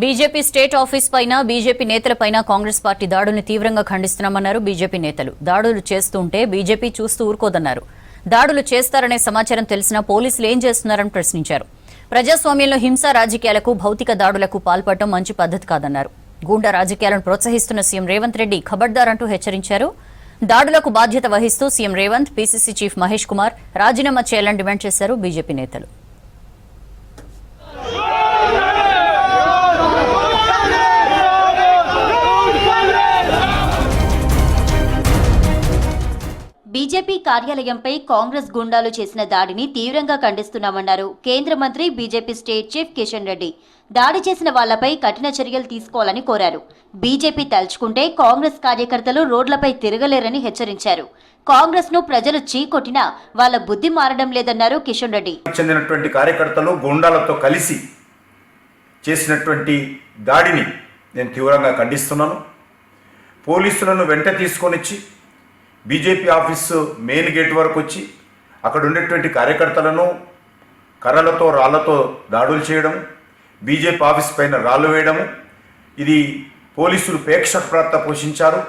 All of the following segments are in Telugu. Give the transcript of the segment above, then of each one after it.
బీజేపీ స్టేట్ ఆఫీస్ పైన బీజేపీ నేతలపైన కాంగ్రెస్ పార్టీ దాడుల్ని తీవ్రంగా ఖండిస్తున్నామన్నారు బీజేపీ నేతలు. దాడులు చేస్తుంటే బీజేపీ చూస్తూ ఊరుకోదన్నారు. దాడులు చేస్తారనే సమాచారం తెలిసినా పోలీసులు ఏం చేస్తున్నారని ప్రశ్నించారు. ప్రజాస్వామ్యంలో హింసా రాజకీయాలకు, భౌతిక దాడులకు పాల్పడటం మంచి పద్ధతి కాదన్నారు. గూండా రాజకీయాలను ప్రోత్సహిస్తున్న సీఎం రేవంత్ రెడ్డి ఖబర్దార్ అంటూ హెచ్చరించారు. దాడులకు బాధ్యత వహిస్తూ CM Revanth, PCC chief Mahesh Kumar రాజీనామా చేయాలని డిమాండ్ చేశారు బీజేపీ నేతలు. బీజేపీ కార్యాలయంపై కాంగ్రెస్ గుండాలు చేసిన దాడిని తీవ్రంగా ఖండిస్తున్నామన్నారు కేంద్ర మంత్రి, BJP state chief Kishan Reddy. దాడి చేసిన వాళ్లపై కఠిన చర్యలు తీసుకోవాలని కోరారు. బీజేపీ తలుచుకుంటే కాంగ్రెస్ కార్యకర్తలు రోడ్లపై తిరగలేరని హెచ్చరించారు. కాంగ్రెస్ ను ప్రజలు చీకొట్టినా వాళ్ళ బుద్ధి మారడం లేదన్నారు కిషన్ రెడ్డి. చెందినటువంటి కార్యకర్తలు గుండాలతో కలిసి చేసినటువంటి దాడిని నేను తీవ్రంగా ఖండిస్తున్నాను. పోలీసులను వెంట తీసుకొనిచ్చి బీజేపీ ఆఫీసు మెయిన్ గేట్ వరకు వచ్చి అక్కడ ఉండేటువంటి కార్యకర్తలను కర్రలతో, రాళ్లతో దాడులు చేయడం, బీజేపీ ఆఫీస్ పైన రాళ్లు వేయడము, ఇది పోలీసులు ప్రేక్షక పాత్ర పోషించారు.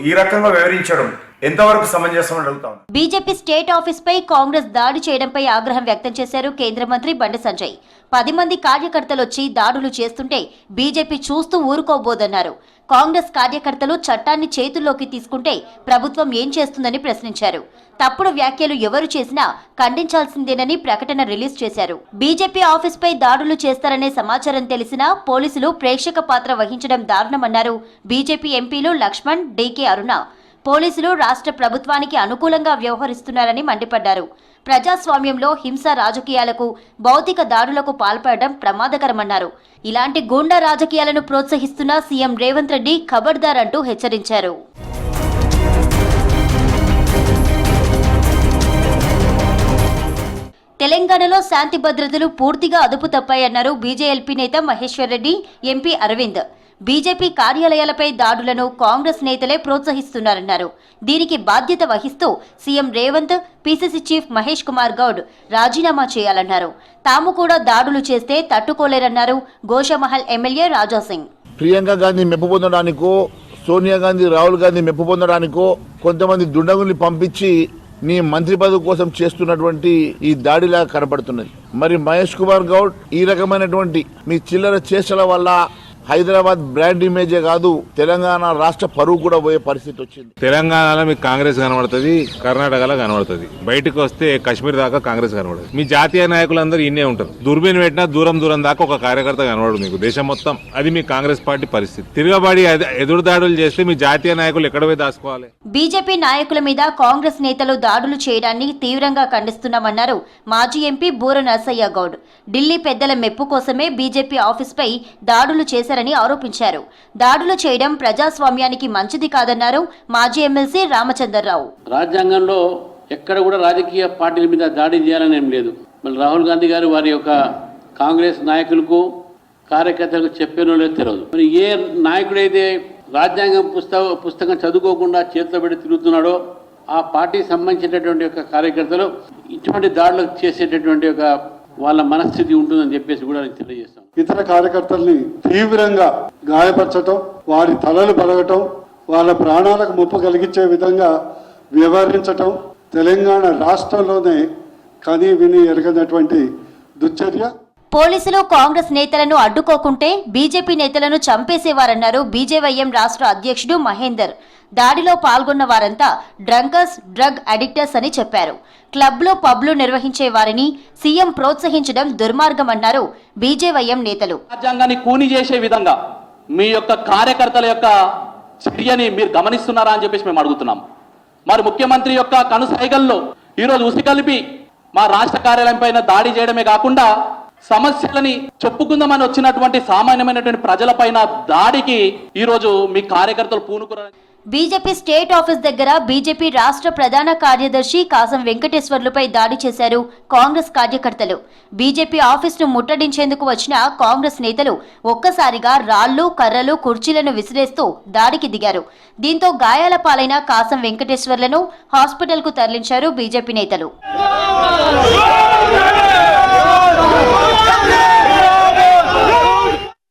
ఈ రకంగా వివరించడం ఎంతవరకు సమంజసమని అడుగుతాం. బీజేపీ స్టేట్ ఆఫీస్ పై కాంగ్రెస్ దాడి చేయడంపై ఆగ్రహం వ్యక్తం చేశారు కేంద్ర మంత్రి బండి సంజయ్. 10 మంది కార్యకర్తలు వచ్చి దాడులు చేస్తుంటే బీజేపీ చూస్తూ ఊరుకోబోదన్నారు. కాంగ్రెస్ కార్యకర్తలు చట్టాన్ని చేతుల్లోకి తీసుకుంటే ప్రభుత్వం ఏం చేస్తుందని ప్రశ్నించారు. తప్పుడు వ్యాఖ్యలు ఎవరు చేసినా ఖండించాల్సిందేనని ప్రకటన రిలీజ్ చేశారు. బీజేపీ ఆఫీస్ పై దాడులు చేస్తారనే సమాచారం తెలిసినా పోలీసులు ప్రేక్షక పాత్ర వహించడం దారుణమన్నారు బీజేపీ ఎంపీలు లక్ష్మణ్, డీకే అరుణ. పోలీసులు రాష్ట్ర ప్రభుత్వానికి అనుకూలంగా వ్యవహరిస్తున్నారని మండిపడ్డారు. ప్రజాస్వామ్యంలో హింసా రాజకీయాలకు, భౌతిక దాడులకు పాల్పడడం ప్రమాదకరమన్నారు. ఇలాంటి గూండా రాజకీయాలను ప్రోత్సహిస్తున్న సీఎం రేవంత్ రెడ్డి ఖబర్దార్ అంటూ హెచ్చరించారు. తెలంగాణలో శాంతి భద్రతలు పూర్తిగా అదుపు తప్పాయన్నారు బీజేఎల్పీ నేత మహేశ్వర్ రెడ్డి, ఎంపీ అరవింద్. బీజేపీ కార్యాలయాలపై దాడులను కాంగ్రెస్ నేతలే ప్రోత్సహిస్తున్నారన్నారు. దీనికి బాధ్యత వహిస్తూ CM Revanth, PCC chief Mahesh Kumar Goud రాజీనామా చేయాలన్నారు. తాము కూడా దాడులు చేస్తే తట్టుకోలేరన్నారు గోషామహల్ ఎమ్మెల్యే రాజాసింగ్. ప్రియాంక గాంధీ మెప్పు పొందడానికో, సోనియా గాంధీ, రాహుల్ గాంధీ మెప్పు పొందడానికో కొంతమంది దుండగుల్ని పంపించి నీ మంత్రి పదవి కోసం చేస్తున్నటువంటి ఈ దాడిలా కనపడుతున్నది. మరి మహేష్ కుమార్ గౌడ్ ఈ రకమైనటువంటి మీ చిల్లర చేష్టల వల్ల హైదరాబాద్ బ్రాండ్ ఇమేజే కాదు, తెలంగాణ రాష్ట్ర పరువు కూడా పోయే పరిస్థితి వచ్చింది. తెలంగాణలో మీకు కాంగ్రెస్ కనబడుతుంది, కర్ణాటకలో కనబడుతుంది, బయటకు వస్తే కాశ్మీర్ దాకా కాంగ్రెస్ కనబడుతుంది. మీ జాతీయ నాయకులందరూ ఇన్నే ఉంటారు. దూరబీన్ పెట్టినా దూరం దాకా ఒక కార్యకర్త కనబడు మీకు దేశం మొత్తం. అది మీ కాంగ్రెస్ పార్టీ పరిస్థితి. తిరగబడి ఎదురు దాడులు చేస్తే మీ జాతీయ నాయకులు ఎక్కడ పోయి దాచుకోవాలి? బీజేపీ నాయకుల మీద కాంగ్రెస్ నేతలు దాడులు చేయడాన్ని తీవ్రంగా ఖండిస్తున్నామన్నారు మాజీ ఎంపీ బూర నరసయ్య గౌడ్. ఢిల్లీ పెద్దల మెప్పు కోసమే బీజేపీ ఆఫీస్ పై దాడులు చేశారని ఆరోపించారు. దాడులు చేయడం ప్రజాస్వామ్యానికి మంచిది కాదన్నారు మాజీ ఎమ్మెల్సీ రామచంద్రరావు. రాజ్యాంగంలో ఎక్కడ కూడా రాజకీయ పార్టీల మీద దాడి చేయాలని ఏం లేదు. మళ్ళీ రాహుల్ గాంధీ గారు వారి యొక్క కాంగ్రెస్ నాయకులకు, కార్యకర్తలకు చెప్పారో లేదో తెలియదు. మరి ఏ నాయకుడైతే రాజ్యాంగం పుస్తకం చదువుకోకుండా చేతిలో పెట్టి తిరుగుతున్నాడో ఆ పార్టీకి సంబంధించినటువంటి యొక్క కార్యకర్తలు ఇటువంటి దాడులు చేసేటటువంటి ఒక వాళ్ళ మనస్థితి ఉంటుందని చెప్పేసి కూడా నేను తెలియజేస్తాను. ఇతర కార్యకర్తల్ని తీవ్రంగా గాయపరచటం, వారి తలలు పలగటం, వాళ్ళ ప్రాణాలకు ముప్పు కలిగించే విధంగా వ్యవహరించటం తెలంగాణ రాష్ట్రంలోనే కని విని ఎరగనటువంటి దుశ్చర్య. పోలీసులు కాంగ్రెస్ నేతలను అడ్డుకోకుంటే బీజేపీ నేతలను చంపేసేవారన్నారు బీజేవైఎం రాష్ట్ర అధ్యక్షుడు మహేందర్. దాడిలో పాల్గొన్న వారంతా డ్రంకర్స్, డ్రగ్ అడిక్టర్స్ అని చెప్పారు. క్లబ్లు, పబ్లు నిర్వహించే వారిని సీఎం ప్రోత్సహించడం దుర్మార్గమన్నారు బీజేవైఎం నేతలు. రాజ్యాంగాన్ని కూని చేసే విధంగా మీ యొక్క కార్యకర్తల యొక్క చర్యని మీరు గమనిస్తున్నారా అని చెప్పేసి మేము అడుగుతున్నాం. మరి ముఖ్యమంత్రి యొక్క కనుసైగల్లో ఈరోజు ఉసికలిపి మా రాష్ట్ర కార్యాలయం పైన దాడి చేయడమే కాకుండా సమస్యలని చెప్పుకుందామని వచ్చినటువంటి సామాన్యమైనటువంటి ప్రజలపైన దాడికి ఈరోజు మీ కార్యకర్తలు పూనుకున్నారు. బీజేపీ స్టేట్ ఆఫీస్ దగ్గర బీజేపీ రాష్ట్ర ప్రధాన కార్యదర్శి కాసం వెంకటేశ్వర్లపై దాడి చేశారు కాంగ్రెస్ కార్యకర్తలు. బీజేపీ ఆఫీసును ముట్టడించేందుకు వచ్చిన కాంగ్రెస్ నేతలు ఒక్కసారిగా రాళ్లు, కర్రలు, కుర్చీలను విసిరేస్తూ దాడికి దిగారు. దీంతో గాయాల పాలైన కాసం వెంకటేశ్వర్లను హాస్పిటల్కు తరలించారు బీజేపీ నేతలు.